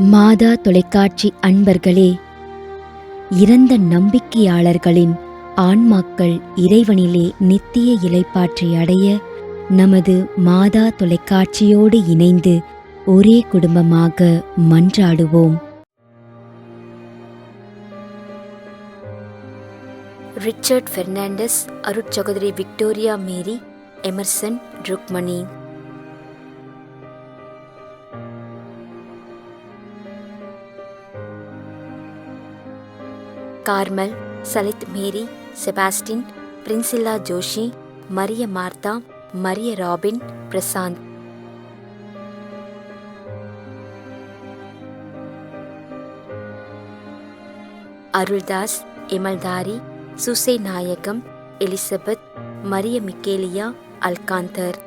மாதா தொலைக்காட்சி அன்பர்களே, இறந்த நம்பிக்கையாளர்களின் ஆன்மாக்கள் இறைவனிலே நித்திய இளைப்பாற்றி அடைய நமது மாதா தொலைக்காட்சியோடு இணைந்து ஒரே குடும்பமாக மன்றாடுவோம். ரிச்சர்ட் பெர்னாண்டஸ், அருட்சகோதரி Victoria Mary, Emerson, Rukmani. Carmel, Salith Mary, Sebastian, Priscilla Joshi, Maria Martha, Maria Robin, Prashanth. Aruldas, எமல்தாரி, சுசை நாயகம், எலிசபெத், மரிய மிக்கேலியா, அல்காந்தர்.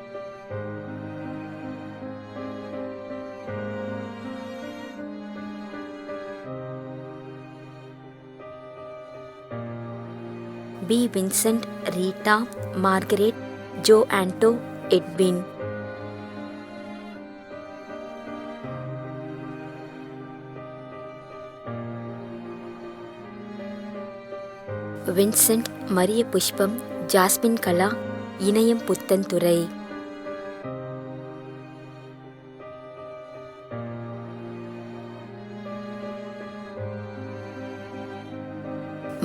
P. Vincent, Rita, Margaret, Joe Anto, Edwin. Vincent, Maria Pushpam, Jasmine கலா, இணையம் புத்தன்துறை.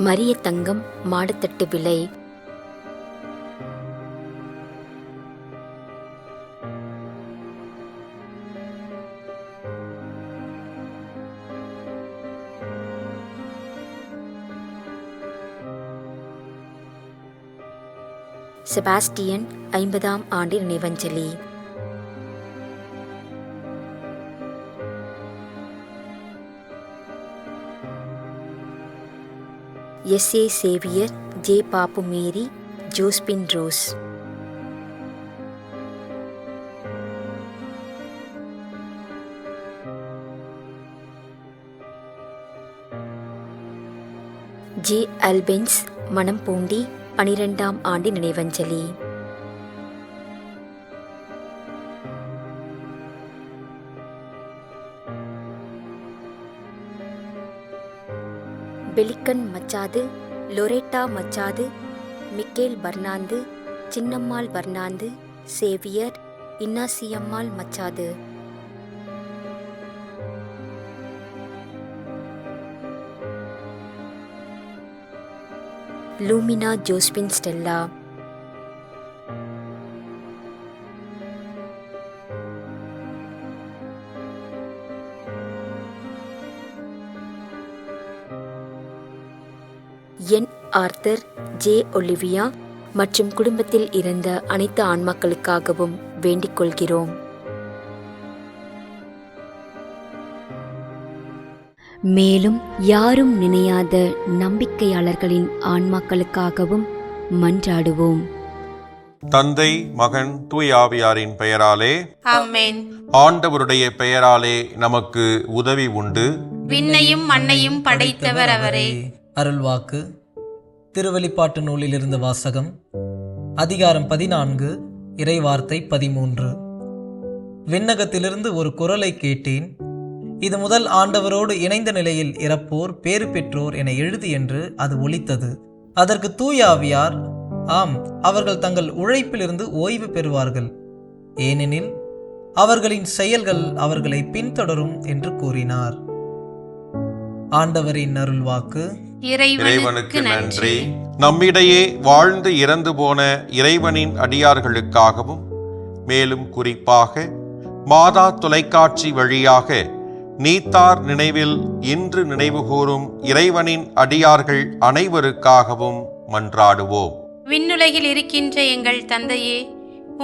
மரிய தங்கம், மாடத்தட்டு விலை. செபாஸ்டியன், 50ஆம் ஆண்டு நினைவஞ்சலி. SA. Xavier, J. Pappu Mary, Josephine Rose. J. அல்பென்ஸ், மணம்பூண்டி, 12ஆம் ஆண்டு நினைவஞ்சலி. பெலிக்கன் Machado, Loretta Machado, Michael Fernando, Chinnammal Fernando, Xavier, Innasiammal Machado. Lumina Josephine Stella. N. Arthur, J. Olivia மற்றும் குடும்பத்தில் இறந்த அனைத்து ஆன்மாக்களுக்காகவும் வேண்டிக் கொள்கிறோம். மேலும் யாரும் நினையாத நம்பிக்கையாளர்களின் ஆன்மாக்களுக்காகவும் மன்றாடுவோம். தந்தை, மகன், தூய ஆவியாரின் பெயராலே ஆமென். ஆண்டவருடைய பெயராலே நமக்கு உதவி உண்டு. விண்ணையும் மண்ணையும் படைத்தவர் அவரே. அருள்வாக்கு. திருவெளிப்பாட்டு நூலிலிருந்து வாசகம். அதிகாரம் 14, இறைவார்த்தை 13. விண்ணகத்திலிருந்து ஒரு குரலை கேட்டேன். இது முதல் ஆண்டவரோடு இணைந்த நிலையில் இறப்போர் பேறு பெற்றோர் என எழுது என்று அது ஒலித்தது. அதற்கு தூய ஆவியார், ஆம், அவர்கள் தங்கள் உழைப்பிலிருந்து ஓய்வு பெறுவார்கள், ஏனெனில் அவர்களின் செயல்கள் அவர்களை பின்தொடரும் என்று கூறினார். ஆண்டவரின் அருள்வாக்கு. இறைவனுக்கு நன்றி. நம்மிடையே வாழ்ந்து இறந்து போன இறைவனின் அடியார்களுக்காகவும், மேலும் குறிப்பாக மாதா தொலைக்காட்சி வழியாக நீத்தார் நினைவில் இன்று நினைவுகூரும் இறைவனின் அடியார்கள் அனைவருக்காகவும் மன்றாடுவோம். விண்ணுலகில் இருக்கின்ற எங்கள் தந்தையே,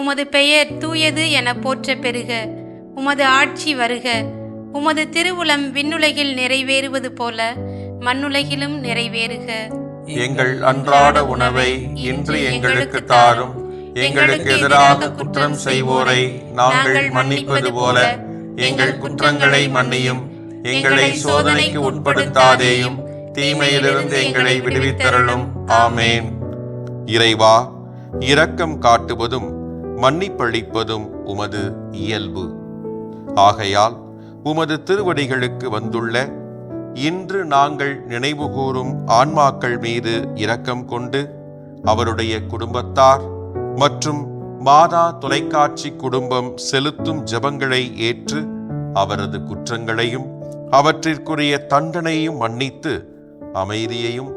உமது பெயர் தூயது என போற்ற பெறுக. உமது ஆட்சி வருக. உமது திருவுளம் விண்ணுலகில் நிறைவேறுவது போல மண்ணுலகிலும் நிறைவேறுக. எங்கள் அன்றாட உணவை இன்று எங்களுக்கு தாரும். எங்களுக்கு எதிராக குற்றம் செய்வோரை நாங்கள் மன்னிப்பது போல எங்கள் குற்றங்களை மன்னியும். எங்களை சோதனைக்கு உட்படுத்தாதேயும், தீமையிலிருந்து எங்களை விடுவித்தருளும். ஆமேன். இறைவா, இரக்கம் காட்டுவதும் மன்னிப்பளிப்பதும் உமது இயல்பு. ஆகையால் உமது திருவடிகளுக்கு வந்துள்ள இன்று நாங்கள் நினைவுகூரும் ஆன்மாக்கள் மீது இரக்கம் கொண்டு அவருடைய குடும்பத்தார் மற்றும் மாதா தொலைக்காட்சி குடும்பம் செலுத்தும் ஜெபங்களை ஏற்று அவரது குற்றங்களையும் அவற்றிற்குரிய தண்டனையும் மன்னித்து அமைதியையும்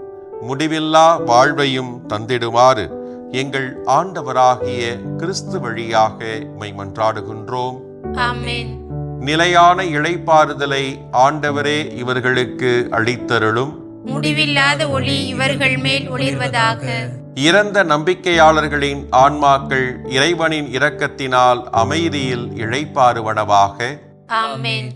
முடிவில்லா வாழ்வையும் தந்திடுமாறு எங்கள் ஆண்டவராகிய கிறிஸ்து வழியாக உம்மை மன்றாடுகின்றோம். ஆமென். நிலையான இளைப்பாறுதலை ஆண்டவரே இவர்களுக்கு அளித்தருளும். முடிவில்லாத ஒளி இவர்கள் மேல் ஒளிர்வதாக. இறந்த நம்பிக்கையாளர்களின் ஆன்மாக்கள் இறைவனின் இரக்கத்தினால் அமைதியில் இளைப்பாறுவனவாக. ஆமென்.